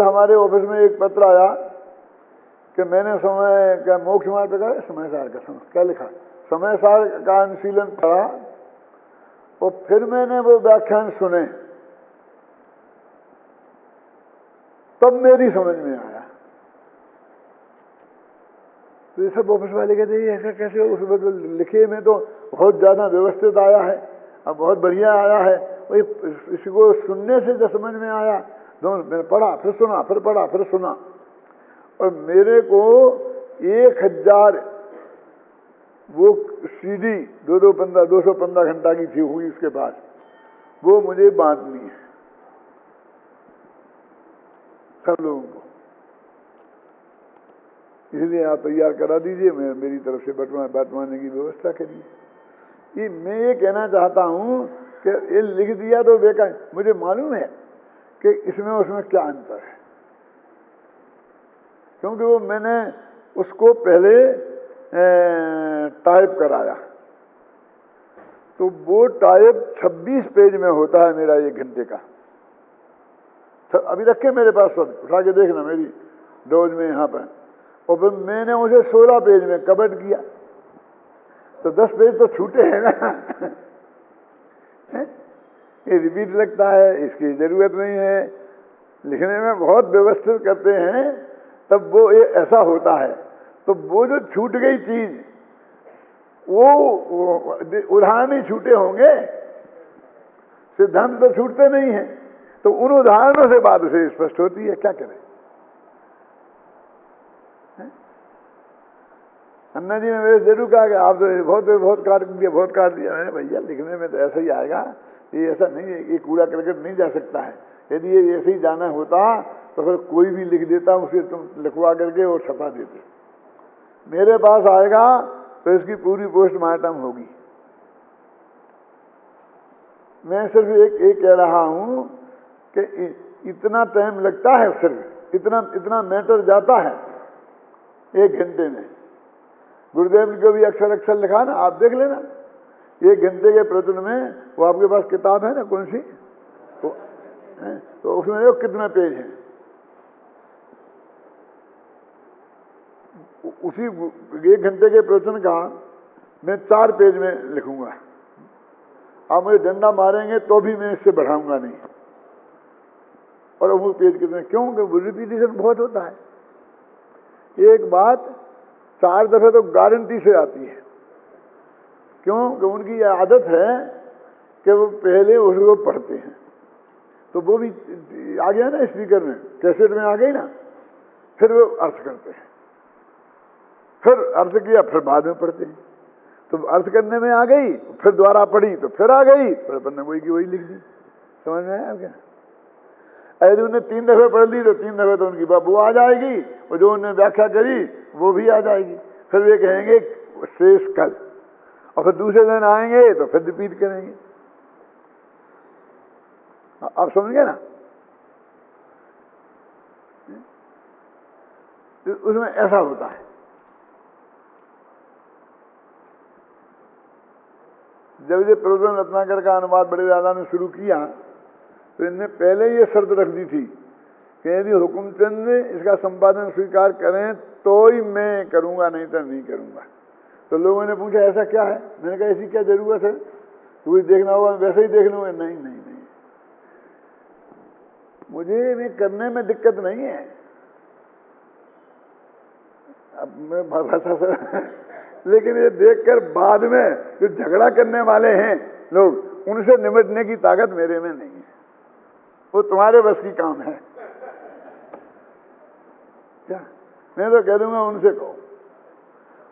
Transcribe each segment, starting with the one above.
कल हमारे ऑफिस में एक पत्र आया कि मैंने समय का मोक्ष मार्ग पे कहा समय सार का समय क्या लिखा, समय सार का अनुशीलन पढ़ा और फिर मैंने वो व्याख्यान सुने, तब मेरी समझ में आया। तो ये सब ऑफिस वाले कहते हैं ऐसा कैसे, उसमें तो लिखे में तो बहुत ज़्यादा व्यवस्थित आया है, अब बहुत बढ़िया आया है, वही इसको सुनने से जब समझ में आया, दोनों मैंने पढ़ा फिर सुना, फिर पढ़ा फिर सुना, और मेरे को 1000 वो CD 215 घंटा की थी हुई उसके पास, वो मुझे बांटनी है सब लोगों को, इसलिए आप तैयार करा दीजिए, मैं मेरी तरफ से बांटवाने की व्यवस्था करिए। ये मैं ये कहना चाहता हूँ कि ये लिख दिया तो बेकार, मुझे मालूम है कि इसमें उसमें क्या अंतर है, क्योंकि वो मैंने उसको पहले टाइप कराया, तो वो टाइप 26 पेज में होता है मेरा 1 घंटे का। अभी रखे मेरे पास, सब उठा के देखना मेरी डोज में यहाँ पर, और फिर मैंने उसे 16 पेज में कवर किया, तो 10 पेज तो छूटे हैं ना। ये रिपीट लगता है, इसकी जरूरत नहीं है, लिखने में बहुत व्यवस्थित करते हैं, तब वो ये ऐसा होता है। तो वो जो छूट गई चीज, वो उदाहरण ही छूटे होंगे, सिद्धांत तो छूटते नहीं हैं, तो उन उदाहरणों से बात उसे स्पष्ट होती है, क्या करें। अन्ना जी ने मेरे जरूर कहा कि आप तो बहुत काट दिया। मैंने भैया लिखने में तो ऐसा ही आएगा, ये ऐसा नहीं है, ये कूड़ा करकट नहीं जा सकता है। यदि ये ऐसे ही जाना होता तो फिर कोई भी लिख देता, उसे तुम लिखवा करके और छपा देते। मेरे पास आएगा तो इसकी पूरी पोस्टमार्टम होगी। मैं सिर्फ एक कह रहा हूं कि इतना टाइम लगता है, सिर्फ इतना मैटर जाता है 1 घंटे में। गुरुदेव को भी अक्षर लिखा ना, आप देख लेना 1 घंटे के प्रवचन में, वो आपके पास किताब है ना, कौन सी, तो उसमें देखो कितना पेज है। उसी 1 घंटे के प्रवचन का मैं 4 पेज में लिखूंगा। आप मुझे डंडा मारेंगे तो भी मैं इससे बढ़ाऊंगा नहीं। और वो पेज कितने, क्योंकि रिपीटिशन बहुत होता है। एक बात 4 दफे तो गारंटी से आती है, क्योंकि उनकी ये आदत है कि वो पहले उसको पढ़ते हैं, तो वो भी आ गया ना स्पीकर में, कैसेट में आ गई ना, फिर वो अर्थ करते हैं, फिर अर्थ किया, फिर बाद में पढ़ते हैं। तो अर्थ करने में आ गई, फिर दोबारा पढ़ी तो फिर आ गई, फिर अपन ने वही की वही लिख दी। समझ में आया क्या? यदि उन्हें 3 दफे पढ़ ली तो 3 दफे तो उनकी वो आ जाएगी, और जो उन्होंने व्याख्या करी वो भी आ जाएगी। फिर वे कहेंगे शेष कल, और फिर दूसरे दिन आएंगे तो फिर रिपीट करेंगे। आप समझ गए ना? उसमें ऐसा होता है। जब ये प्रवचन रत्नाकर का अनुवाद बड़े दादा ने शुरू किया, तो इनने पहले ये शर्त रख दी थी कि यदि हुकुमचंद इसका संपादन स्वीकार करें तो ही मैं करूंगा, नहीं तो नहीं करूंगा। तो लोगों ने पूछा ऐसा क्या है? मैंने कहा ऐसी क्या जरूरत है, तो कुछ देखना होगा वैसे ही देख लूंगा। नहीं नहीं नहीं, मुझे भी करने में दिक्कत नहीं है। अब मैं भाषा से लेकिन ये देखकर बाद में जो झगड़ा करने वाले हैं लोग, उनसे निपटने की ताकत मेरे में नहीं है। वो तुम्हारे बस की काम है क्या? मैं तो कह दूंगा उनसे कहो।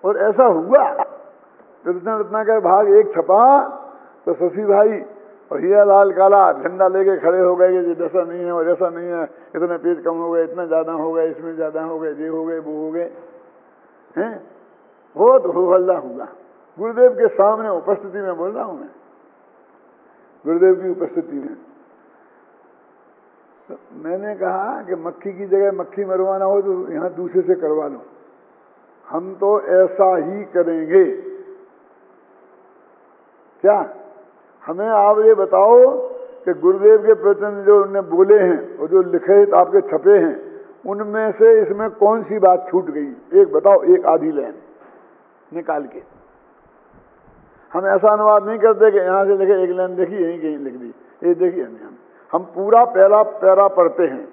और ऐसा हुआ, रत्नाकर भाग 1 छपा तो शशि भाई और हीरा लाल काला झंडा लेके खड़े हो गए कि जैसा नहीं है और ऐसा नहीं है, इतने पेज कम हो गए, इतना ज्यादा हो गए, इसमें ज्यादा हो गए, ये हो गए, वो हो गए हैं। बहुत हो हल्ला हुआ गुरुदेव के सामने, उपस्थिति में बोल रहा हूं मैं, गुरुदेव की उपस्थिति में। तो मैंने कहा कि मक्खी की जगह मक्खी मरवाना हो तो यहां दूसरे से करवा लो, हम तो ऐसा ही करेंगे। क्या हमें आप ये बताओ कि गुरुदेव के प्रवचन जो उन्होंने बोले हैं और जो लिखे आपके छपे हैं, उनमें से इसमें कौन सी बात छूट गई, एक बताओ, एक आधी लाइन निकाल के। हम ऐसा अनुवाद नहीं करते कि यहाँ से लिखे एक लाइन देखी यहीं कहीं लिख दी, ये देखिए नहीं, हम पूरा पहला पैरा पढ़ते हैं,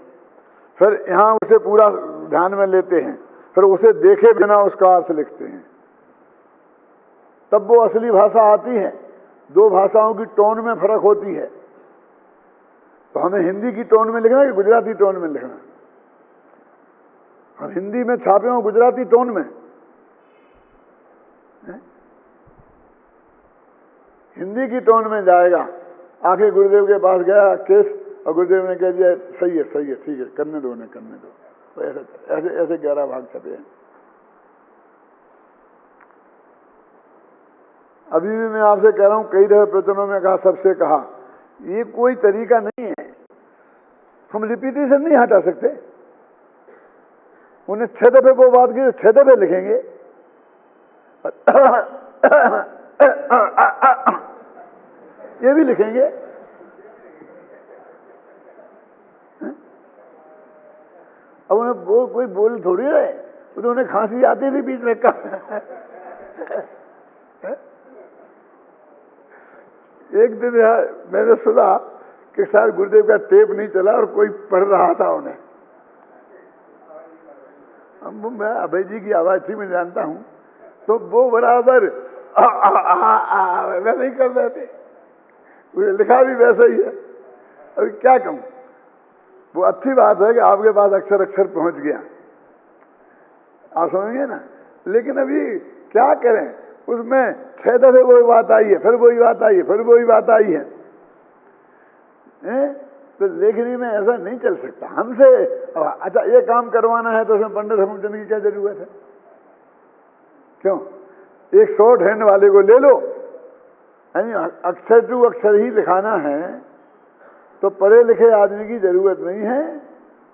फिर यहाँ उसे पूरा ध्यान में लेते हैं, फिर उसे देखे बिना उसका अर्थ लिखते हैं, तब वो असली भाषा आती है। दो भाषाओं की टोन में फर्क होती है। तो हमें हिंदी की टोन में लिखना है कि गुजराती टोन में लिखना? हम हिंदी में छापे हो गुजराती टोन में, हिंदी की टोन में जाएगा। आखिर गुरुदेव के पास गया केस और गुरुदेव ने कह दिया सही है सही है, ठीक है, करने दो उन्हें, करने दो। तो ऐसे ऐसे 11 भाग छपे हैं। अभी भी मैं आपसे कह रहा हूं, कई दफे प्रवचनों में कहा, सबसे कहा, ये कोई तरीका नहीं है। हम रिपीटेशन नहीं हटा सकते। उन्हें 6 दफे वो बात की तो 6 दफे लिखेंगे। ये भी लिखेंगे। अब उन्हें कोई बोल थोड़ी रहे, तो उन्हें खांसी आती थी बीच में एक दिन मैंने सुना कि शायद गुरुदेव का टेप नहीं चला और कोई पढ़ रहा था उन्हें। मैं अभय जी की आवाज थी, मैं जानता हूं, तो वो बराबर वैसे ही कर रहे थे। मुझे लिखा भी वैसा ही है। अभी क्या कहूं, वो अच्छी बात है कि आपके पास अक्षर अक्षर पहुंच गया, आप समझिए ना। लेकिन अभी क्या करें, उसमें 6 दफे वही बात आई है, फिर वही बात आई है, फिर वही बात आई है। तो लेखनी में ऐसा नहीं चल सकता हमसे। अच्छा, ये काम करवाना है तो उसमें पंडित हेमचंद की क्या जरूरत है? क्यों? एक शॉर्ट हैंड वाले को ले लो, अक्षर टू अक्षर ही लिखाना है तो पढ़े लिखे आदमी की जरूरत नहीं है।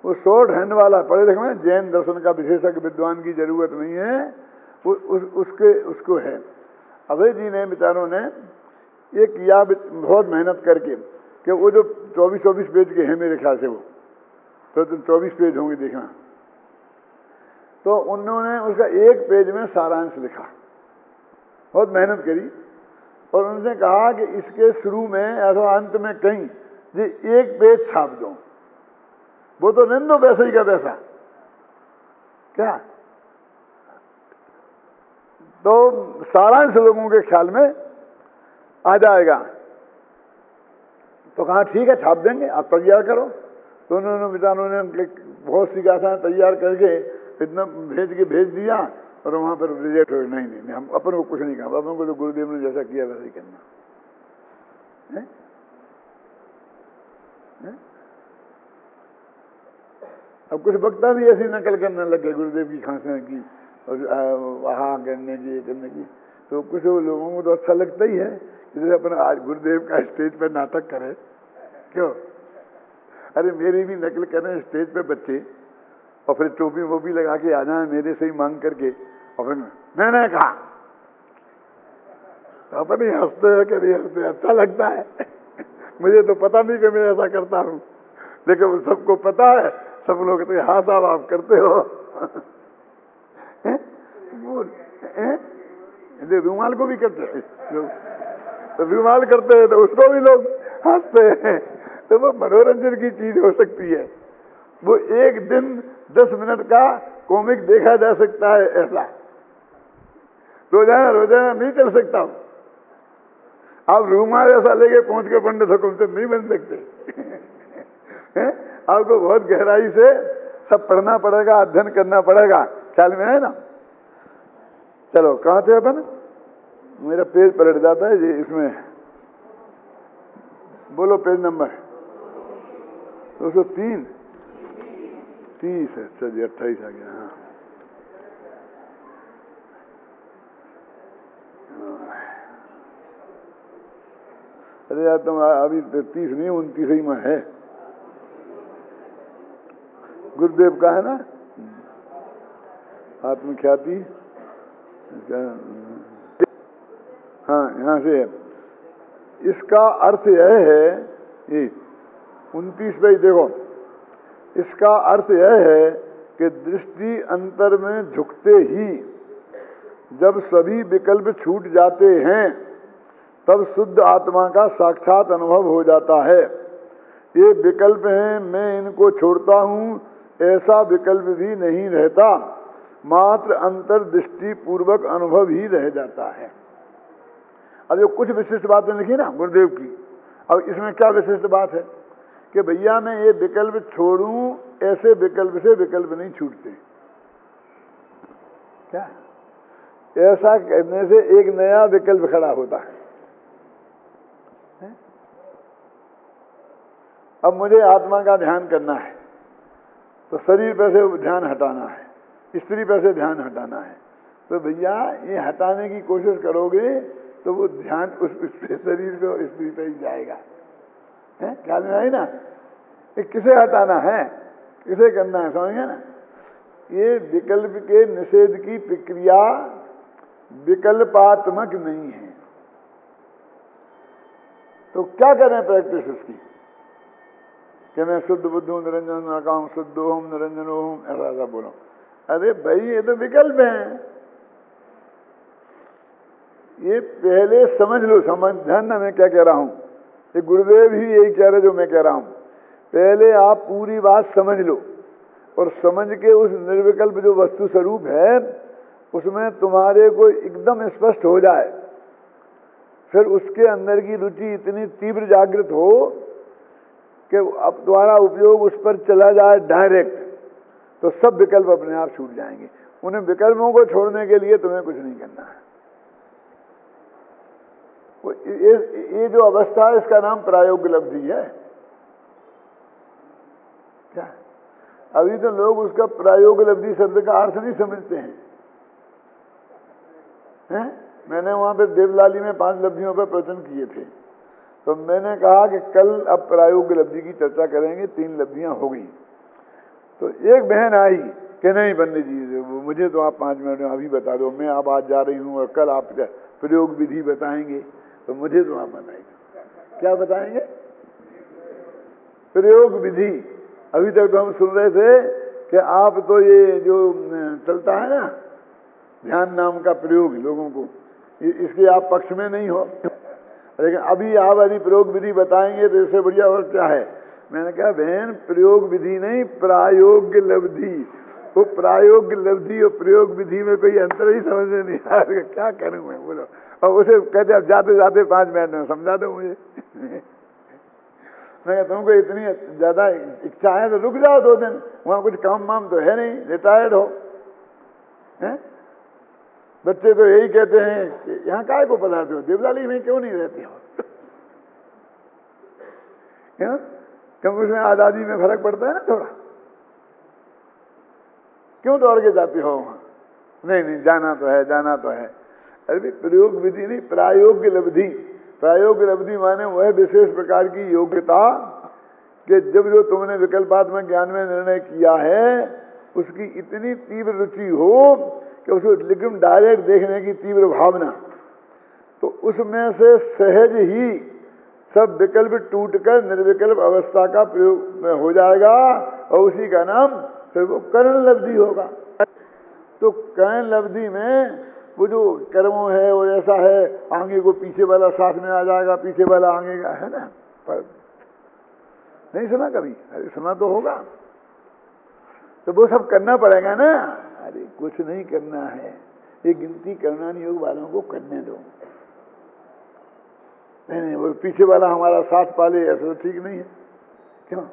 वो शॉर्ट हैंड वाला पढ़े लिखे में जैन दर्शन का विशेषज्ञ विद्वान की जरूरत नहीं है, उसको है। अभय जी ने, बेचारों ने ये किया बहुत मेहनत करके कि वो जो 24-24 पेज के हैं मेरे ख्याल से, वो तो 24 पेज होंगे देखना, तो उन्होंने उसका 1 पेज में सारांश लिखा, बहुत मेहनत करी। और उनसे कहा कि इसके शुरू में अथवा अंत में कहीं ये 1 पेज छाप दो। वो तो नहीं दो वैसे ही का वैसा, क्या? तो सारांश लोगों के ख्याल में आ जाएगा। तो कहा ठीक है, छाप देंगे, आप तैयार करो। तो उन्होंने बेचारों ने बहुत सी गाथा तैयार करके इतना भेज दिया और वहां पर रिजेक्ट हो। नहीं, हम अपन को कुछ नहीं कहा, अपन को तो गुरुदेव ने जैसा किया वैसा ही करना है? अब कुछ वक्ता भी ऐसी नकल करने लगे गुरुदेव की खांसने की और आहा करने की, करने की। तो कुछ लोगों को तो अच्छा लगता ही है कि जैसे अपन आज गुरुदेव का स्टेज पर नाटक करे। क्यों? अरे मेरी भी नकल करें स्टेज पे बच्चे और फिर टोपी वोपी लगा के आ जाए मेरे से ही मांग करके, और फिर मैंने कहा तो अपन ही हंसते हैं कि नहीं हंसते, अच्छा लगता है। मुझे तो पता नहीं कि मैं ऐसा करता हूँ, लेकिन सबको पता है। सब लोग कहते हैं हाँ साहब आप करते हो। रुमाल को भी करते हैं, तो रुमाल करते हैं तो उसको भी लोग हंसते हैं। तो वो मनोरंजन की चीज हो सकती है। वो एक दिन 10 मिनट का कॉमिक देखा जा सकता है, ऐसा रोजाना नहीं चल सकता। आप रूमाल ऐसा लेके पहुंच के पंडित हुकुम से नहीं बन सकते। आपको बहुत गहराई से सब पढ़ना पड़ेगा, अध्ययन करना पड़ेगा। ख्याल में है ना? चलो, कहाँ थे अपन? मेरा पेज पलट जाता है जी इसमें। बोलो पेज नंबर 203 30 है। अच्छा जी, 28 आ गया। हाँ, अरे यार तुम अभी 30 नहीं 29 ही में है। गुरुदेव का है ना आत्मख्याति। हाँ, यहाँ से इसका अर्थ यह है ये 29 पे देखो, इसका अर्थ यह है कि दृष्टि अंतर में झुकते ही जब सभी विकल्प छूट जाते हैं तब शुद्ध आत्मा का साक्षात अनुभव हो जाता है। ये विकल्प हैं, मैं इनको छोड़ता हूँ, ऐसा विकल्प भी नहीं रहता, मात्र अंतर्दृष्टि पूर्वक अनुभव ही रह जाता है। अब जो कुछ विशिष्ट बातें लिखी ना गुरुदेव की, अब इसमें क्या विशिष्ट बात है कि भैया मैं ये विकल्प छोड़ूं, ऐसे विकल्प से विकल्प नहीं छूटते। क्या ऐसा करने से एक नया विकल्प खड़ा होता है। अब मुझे आत्मा का ध्यान करना है तो शरीर पर से ध्यान हटाना है, स्त्री पर से ध्यान हटाना है, तो भैया ये हटाने की कोशिश करोगे तो वो ध्यान उस शरीर को स्त्री पर ही जाएगा। ख्याल में आई ना? ये किसे हटाना है, किसे करना है, समझिए ना? ये विकल्प के निषेध की प्रक्रिया विकल्पात्मक नहीं है। तो क्या करें प्रैक्टिस उसकी कि मैं शुद्ध बुद्ध हूं, निरंजन नाकाम, शुद्धोहम निरंजनोहम, ऐसा बोलो। अरे भाई ये तो विकल्प है, ये पहले समझ लो। समझ ध्यान ना मैं क्या कह रहा हूं, ये गुरुदेव ही यही कह रहे जो मैं कह रहा हूं। पहले आप पूरी बात समझ लो और समझ के उस निर्विकल्प जो वस्तु स्वरूप है उसमें तुम्हारे को एकदम स्पष्ट हो जाए, फिर उसके अंदर की रुचि इतनी तीव्र जागृत हो कि अब तुम्हारा उपयोग उस पर चला जाए डायरेक्ट, तो सब विकल्प अपने आप छूट जाएंगे। उन विकल्पों को छोड़ने के लिए तुम्हें कुछ नहीं करना है। ये जो अवस्था है इसका नाम प्रायोगिक लब्धि है। क्या अभी तो लोग उसका प्रायोगिक लब्धि शब्द का अर्थ नहीं समझते हैं। मैंने वहां पे देवलाली में 5 लब्धियों पर प्रवचन किए थे, तो मैंने कहा कि कल अब प्रायोगिक लब्धि की चर्चा करेंगे, 3 लब्धियां हो गई। तो एक बहन आई कि नहीं पंडित जी मुझे तो आप 5 मिनट में अभी बता दो, मैं अब आज जा रही हूँ और कल आप प्रयोग विधि बताएंगे, तो मुझे तो आप बताएंगे। क्या बताएंगे? प्रयोग विधि। अभी तक तो हम सुन रहे थे कि आप तो ये जो चलता है ना ध्यान नाम का प्रयोग लोगों को, इसके आप पक्ष में नहीं हो, लेकिन अभी आप यदि प्रयोग विधि बताएंगे तो इससे बढ़िया और क्या है। मैंने कहा बहन प्रयोग विधि नहीं, प्रायोग्य लब्धि। वो प्रायोग्य लब्धि और प्रयोग विधि में कोई अंतर ही समझ में नहीं आ रहा, क्या करूं मैं, बोलो। और उसे कहते अब जाते जाते 5 मिनट में समझा दो मुझे। मैं कहता तुमको इतनी ज्यादा इच्छा है तो रुक जाओ 2 दिन, वहां कुछ काम वाम तो है नहीं, रिटायर्ड हो। बच्चे तो यही कहते हैं कि यहाँ काय को पधारते हो, देवलाली में क्यों नहीं रहते हो? क्योंकि उसमें आजादी में फर्क पड़ता है ना थोड़ा। क्यों दौड़ के जाते हो वहां? नहीं जाना तो है, जाना तो है। अरे प्रयोग विधि नहीं, प्रायोग्य लब्धि। प्रायोग्य लब्धि माने वह विशेष प्रकार की योग्यता कि जब जो तुमने विकल्पात्मक ज्ञान में निर्णय किया है उसकी इतनी तीव्र रुचि हो कि उसको लेकिन डायरेक्ट देखने की तीव्र भावना, तो उसमें से सहज ही सब विकल्प टूटकर निर्विकल्प अवस्था का प्रयोग में हो जाएगा और उसी का नाम फिर वो कर्ण लब्धि होगा। तो कर्ण लब्धि में वो जो कर्मों है वो ऐसा है, आगे को पीछे वाला साथ में आ जाएगा, पीछे वाला आगे का है ना। पर नहीं सुना कभी? अरे सुना तो होगा। तो वो सब करना पड़ेगा ना। अरे कुछ नहीं करना है, ये गिनती करना नहीं योग वालों को करने दो। नहीं वो पीछे वाला हमारा साथ पाले ऐसा तो ठीक नहीं है। क्यों?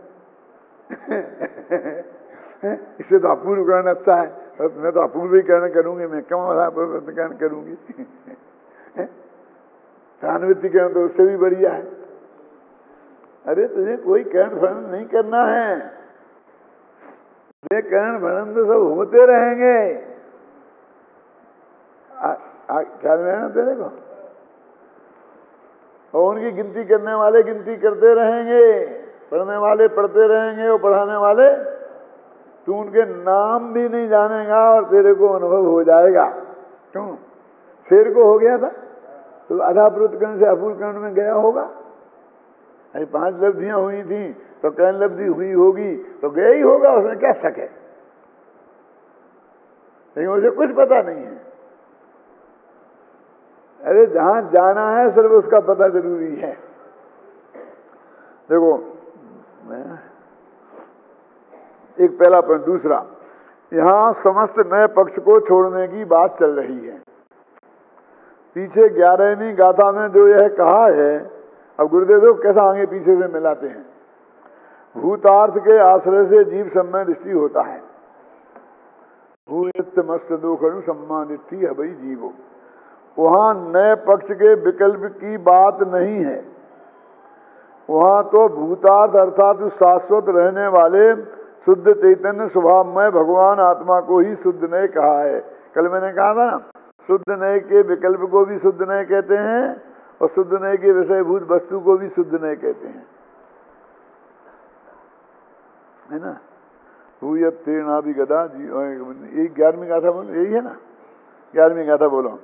इससे तो अपूर्व करना अच्छा है, मैं तो अपूर्व ही कर्ण करूंगी, मैं क्यों कर्ण करूंगी? प्राणवृत्ति कर्ण तो उससे भी बढ़िया है। अरे तुझे कोई कर्ण भरण नहीं करना है, ये कर्ण भरण तो सब होते रहेंगे। ख्याल में है ना तेरे को? और उनकी गिनती करने वाले गिनती करते रहेंगे, पढ़ने वाले पढ़ते रहेंगे और पढ़ाने वाले, तू उनके नाम भी नहीं जानेगा और तेरे को अनुभव हो जाएगा। क्यों? शेर को हो गया था तो आधा प्रोत कर्ण से अपूर्व कर्ण में गया होगा। अरे 5 लब्धियां हुई थी तो कैन लब्धि हुई होगी तो गया ही होगा, उसमें क्या शक है। लेकिन उसे कुछ पता नहीं है। अरे जहां जाना है सिर्फ उसका पता जरूरी है। देखो एक पहला पॉइंट। दूसरा, यहां समस्त नए पक्ष को छोड़ने की बात चल रही है। पीछे 11वीं गाथा में जो यह कहा है, अब गुरुदेव कैसा आगे पीछे से मिलाते हैं। भूतार्थ के आश्रय से जीव सम्मान दृष्टि होता है। भूत मस्त दोखणु सम्मान दृष्टि है भाई जीवो। वहां नए पक्ष के विकल्प की बात नहीं है। वहां तो भूतार्थ अर्थात शाश्वत रहने वाले शुद्ध चैतन्य स्वभावमय भगवान आत्मा को ही शुद्ध नए कहा है। कल मैंने कहा था ना, शुद्ध नए के विकल्प को भी शुद्ध नए कहते हैं और शुद्ध नए के विषयभूत वस्तु को भी शुद्ध नए कहते हैं, है ना। भूयत तीर्णा भी गदा जी, यही 11वीं गाथा बोलो, यही है ना 11वीं गाथा बोलो।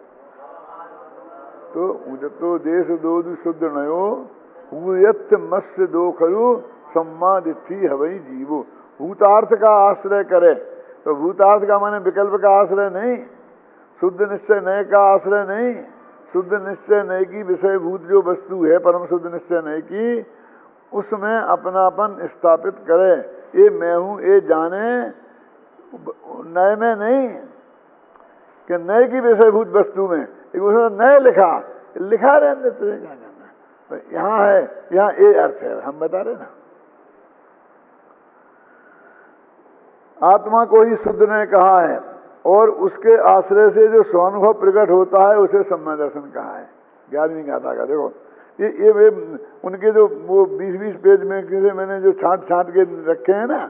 तो देश दो शुद्ध नयो भूयत मत्स्य दो खरु सम्मादिथी हवई जीवो। भूतार्थ का आश्रय करे तो भूतार्थ का माने विकल्प का आश्रय नहीं, शुद्ध निश्चय नए का आश्रय नहीं, शुद्ध निश्चय नए की विषयभूत जो वस्तु है परम शुद्ध निश्चय नए की, उसमें अपनापन स्थापित करे। ये मैं हूं ये जाने, नए में नहीं कि नए की विषयभूत वस्तु में उसने नए लिखा रहने तुझे क्या करना। यहाँ है, यहाँ ये अर्थ है, हम बता रहे ना। आत्मा को ही शुद्ध ने कहा है और उसके आश्रय से जो स्वानुभव प्रकट होता है उसे सम्यक दर्शन कहा है। 11वीं गाथा का देखो, ये वे उनके जो वो 20-20 पेज में किसे मैंने जो छांट के रखे हैं ना,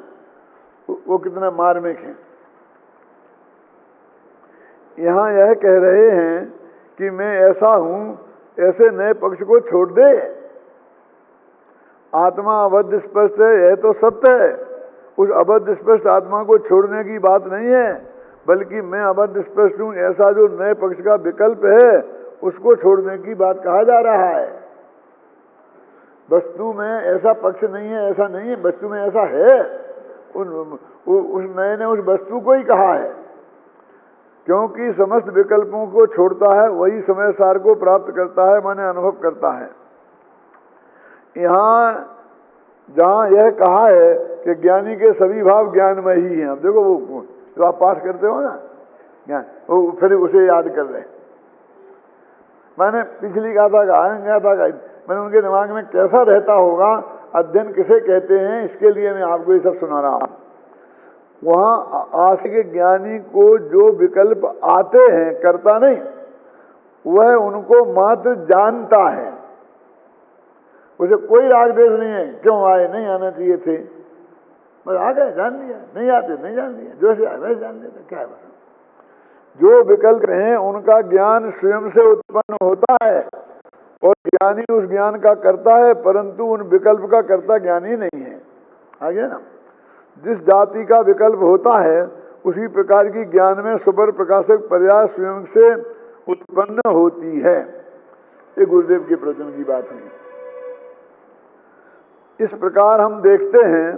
वो कितना मार्मिक है। यहाँ यह कह रहे हैं कि मैं ऐसा हूं, ऐसे नए पक्ष को छोड़ दे। आत्मा अबद्ध स्पष्ट है, यह तो सत्य है। उस अबद्ध स्पष्ट आत्मा को छोड़ने की बात नहीं है, बल्कि मैं अबद्ध स्पष्ट हूं, ऐसा जो नए पक्ष का विकल्प है उसको छोड़ने की बात कहा जा रहा है। वस्तु में ऐसा पक्ष नहीं है, ऐसा नहीं है, वस्तु में ऐसा है। उस नए ने उस वस्तु को ही कहा है, क्योंकि समस्त विकल्पों को छोड़ता है वही समय सार को प्राप्त करता है, माने अनुभव करता है। यहाँ जहाँ यह कहा है कि ज्ञानी के सभी भाव ज्ञानमय ही हैं। अब देखो वो जो आप पाठ करते हो ना ज्ञान, वो फिर उसे याद कर रहे। मैंने पिछली गाथा का मैंने उनके दिमाग में कैसा रहता होगा, अध्ययन किसे कहते हैं, इसके लिए मैं आपको ये सब सुना रहा हूँ। वहाँ आस्तिक ज्ञानी को जो विकल्प आते हैं, करता नहीं, वह उनको मात्र जानता है। उसे कोई राग द्वेष नहीं है, क्यों आए, नहीं आना चाहिए थे, बस आ गए, जान लिया, नहीं आते नहीं जान लिया, जो से आए वैसे जान लेते, क्या है बस। जो विकल्प हैं उनका ज्ञान स्वयं से उत्पन्न होता है और ज्ञानी उस ज्ञान का करता है, परंतु उन विकल्प का कर्ता ज्ञानी नहीं है। आगे ना, जिस जाति का विकल्प होता है उसी प्रकार की ज्ञान में सुपर प्रकाशक पर्याय स्वयं से उत्पन्न होती है। ये गुरुदेव के प्रवचन की बात है। इस प्रकार हम देखते हैं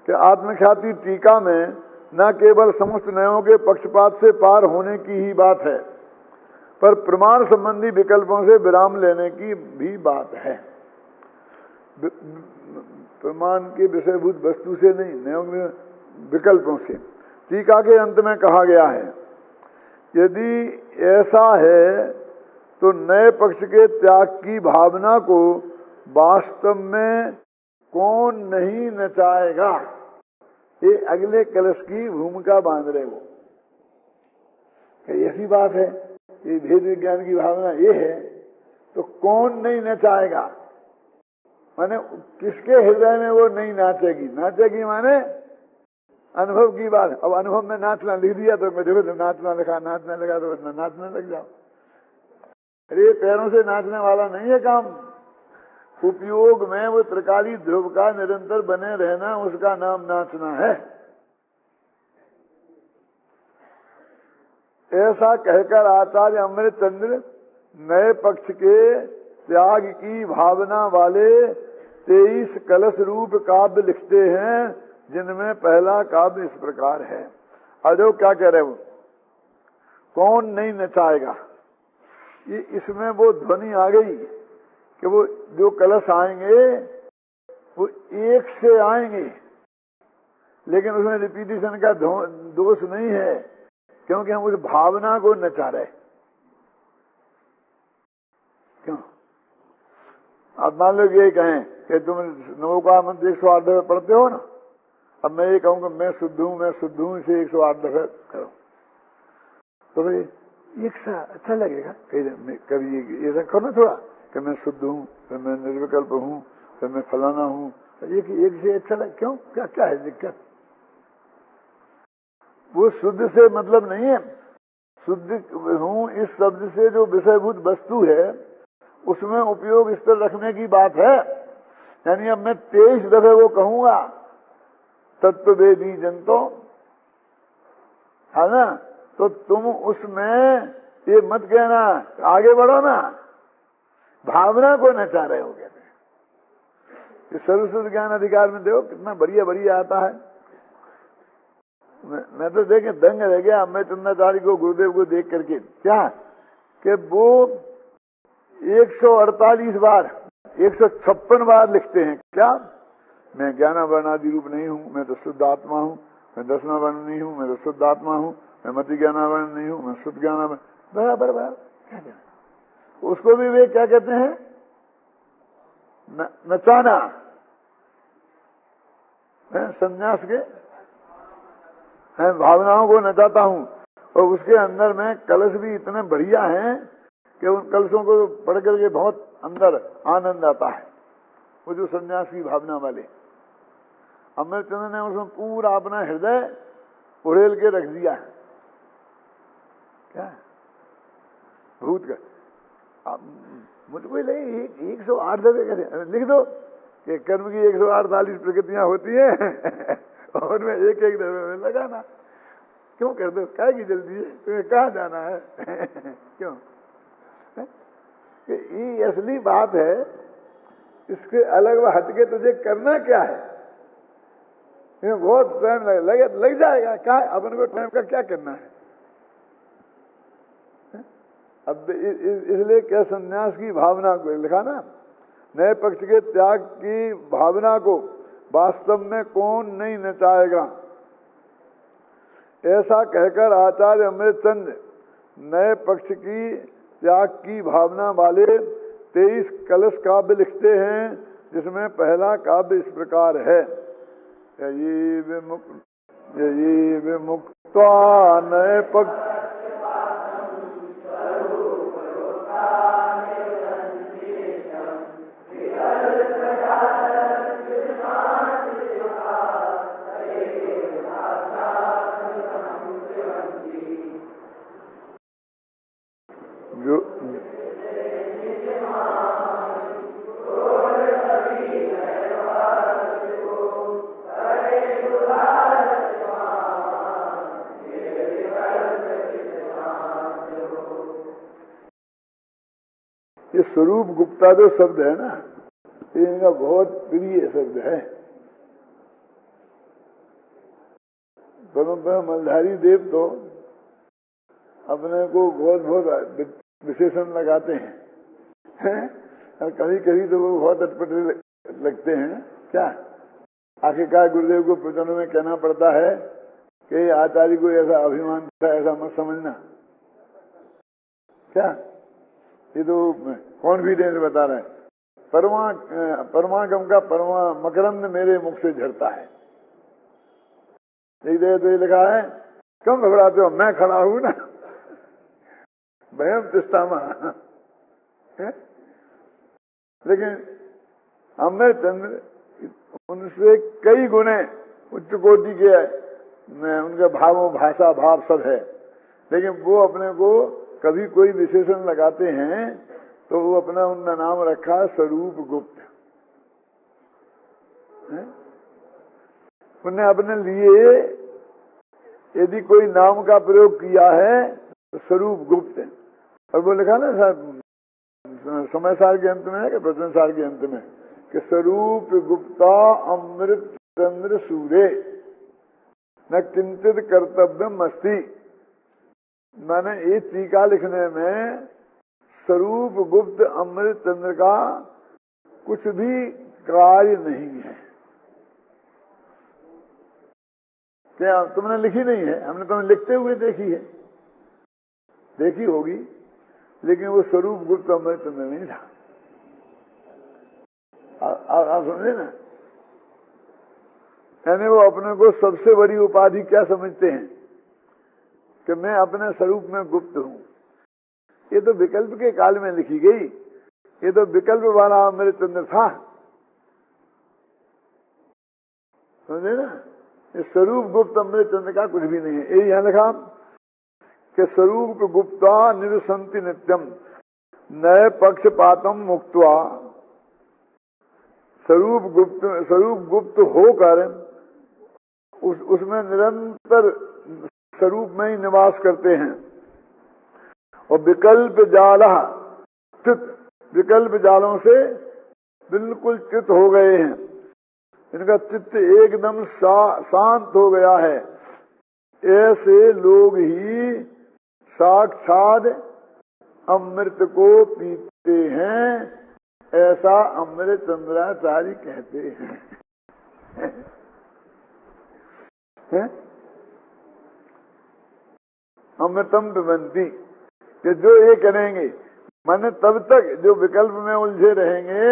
कि आत्मख्याति टीका में न केवल समस्त नयों के पक्षपात से पार होने की ही बात है, पर प्रमाण संबंधी विकल्पों से विराम लेने की भी बात है। प्रमाण के विषयभूत वस्तु से नहीं, नयों में विकल्पों से। टीका के अंत में कहा गया है, यदि ऐसा है तो नए पक्ष के त्याग की भावना को वास्तव में कौन नहीं नचाएगा। ये अगले कलश की भूमिका बांध रहे वो, ऐसी बात है, ये भेद विज्ञान की भावना ये है तो कौन नहीं नचाएगा, माने किसके हृदय में वो नहीं नाचेगी माने अनुभव की बात। अब अनुभव में नाचना लिख दिया तो मैं देखो तो नाचना लगा तो नाचने लग जाओ। अरे पैरों से नाचने वाला नहीं है काम, उपयोग में वो त्रिकाली ध्रुव का निरंतर बने रहना, उसका नाम नाचना है। ऐसा कहकर आचार्य अमृतचंद्र नए पक्ष के त्याग की भावना वाले 23 कलश रूप काव्य लिखते हैं, जिनमें पहला काव्य इस प्रकार है। अजो क्या कह रहे हो, कौन नहीं नचाएगा। ये इसमें वो ध्वनि आ गई कि वो जो कलश आएंगे वो एक से आएंगे, लेकिन उसमें रिपीटिशन का दोष नहीं है, क्योंकि हम उस भावना को नचा रहे। क्यों? अब मान लो ये कहें कि तुम नमो का मंत्र 108 दफे पढ़ते हो ना, अब मैं ये कहूँ कि मैं शुद्ध हूँ इसे 108 दफे करो, तो भाई एक सा अच्छा लगेगा। कभी ये रखो ना थोड़ा कि मैं शुद्ध हूँ, फिर मैं निर्विकल्प हूँ, फिर मैं फलाना हूँ, एक से अच्छा लगे। क्यों? क्या क्या है दिक्कत? वो शुद्ध से मतलब नहीं है। शुद्ध हूँ इस शब्द से जो विषयभूत वस्तु है उसमें उपयोग इस तरह रखने की बात है। यानी अब मैं 23 दफे वो कहूंगा तत्ववेदी जनतो, है ना, तो तुम उसमें ये मत कहना आगे बढ़ो ना, भावना को नचा रहे हो। कहते हैं सर्वश्रुत ज्ञान अधिकार में देखो कितना बढ़िया बढ़िया आता है। मैं तो देखे दंग रह गया अम्बे चंद्राचार्य को, गुरुदेव को देख करके, क्या कि वो 148 बार 156 बार लिखते हैं। क्या? मैं ज्ञाना वर्णादि रूप नहीं हूँ, मैं तो शुद्ध आत्मा हूँ। मैं दसना वर्ण नहीं हूँ, मैं तो शुद्ध आत्मा हूँ। मैं मति ज्ञाना वर्ण नहीं हूँ, मैं शुद्ध ज्ञाना वर्ण। बराबर बराबर क्या कहना, उसको भी वे क्या कहते हैं, नचाना। संन्यास के भावनाओं को नचाता हूँ, और उसके अंदर में कलश भी इतने बढ़िया हैं कि उन कलशों को पढ़ करके बहुत अंदर आनंद आता है। वो जो संन्यास की भावना वाले अमृतचंद्र ने उसमें पूरा अपना हृदय उड़ेल के रख दिया है। क्या भूत का मुझको लगे 108 दफे कहते लिख दो कि कर्म की 148 प्रकृतियां होती हैं और मैं एक एक दफे में लगाना। क्यों कर दो, क्या की जल्दी है, तुम्हें कहाँ जाना है क्यों? ये असली बात है, इसके अलग व हटके तुझे करना क्या है। बहुत टाइम लग जाएगा, क्या अपन को टाइम का क्या करना है। अब इसलिए क्या संन्यास की भावना को लिखा ना, नए पक्ष के त्याग की भावना को वास्तव में कौन नहीं नचाएगा। ऐसा कहकर आचार्य अमृतचंद नए पक्ष की त्याग की भावना वाले 23 कलश काव्य लिखते हैं, जिसमें पहला काव्य इस प्रकार है। यही विमुक्त्वा नए पक्ष जो ये स्वरूप गुप्ता जो शब्द है ना, ये इनका बहुत प्रिय शब्द है। परम मलधारी देव तो अपने को बहुत बहुत विशेषण लगाते हैं और कभी कभी तो वो बहुत अटपटे लगते हैं। क्या आखिरकार गुरुदेव को प्रवचनों में कहना पड़ता है कि आचार्य को ऐसा अभिमान था, ऐसा मत समझना। क्या ये तो कॉन्फिडेंस बता रहे हैं। परमागम का परमा मकरंद मेरे मुख से झरता है। एक जगह तो ये लिखा है, क्यों घबराते हो, मैं खड़ा हूं ना, भयम तिष्ठामा। लेकिन अमृतचंद्र उनसे कई गुणे उच्च कोटि के उनके भावों भाषा भाव सब है, लेकिन वो अपने को कभी कोई विशेषण लगाते हैं तो वो अपना उनका नाम रखा स्वरूप गुप्त। उन्हें अपने लिए यदि कोई नाम का प्रयोग किया है तो स्वरूप गुप्त है। और वो लिखा ना समय सार के अंत में है कि प्रवचन सार के अंत में कि स्वरूप गुप्ता अमृत चंद्र सूर्य न किंचित कर्तव्यम अस्ति। मैंने ये टीका लिखने में स्वरूप गुप्त अमृत चंद्र का कुछ भी कार्य नहीं है। क्या तुमने लिखी नहीं है? हमने तुम्हें लिखते हुए देखी है, देखी होगी, लेकिन वो स्वरूप गुप्त अमृत चंद्र नहीं था। आप समझे ना? यानी वो अपने को सबसे बड़ी उपाधि क्या समझते हैं कि मैं अपने स्वरूप में गुप्त हूं। ये तो विकल्प के काल में लिखी गई, ये तो विकल्प वाला अमृत चंद्र था, समझे ना? ये स्वरूप गुप्त अमृत चंद्र का कुछ भी नहीं है। ये यहां लिखा कि स्वरूप गुप्ता निवसंति नित्यम नए पक्षपातम मुक्त्वा। स्वरूप गुप्त होकर उसमें निरंतर स्वरूप में ही निवास करते हैं। और विकल्प जाला चित, विकल्प जालों से बिल्कुल चित हो गए हैं, इनका चित्त एकदम शांत हो गया है। ऐसे लोग ही साक्षात अमृत को पीते हैं, ऐसा अमृत चंद्राचार्य कहते हैं। अमृतम पिबंती, कि जो ये करेंगे, माने तब तक जो विकल्प में उलझे रहेंगे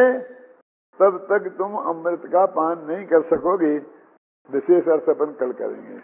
तब तक तुम अमृत का पान नहीं कर सकोगे। विशेष अर्थ अपन कल करेंगे।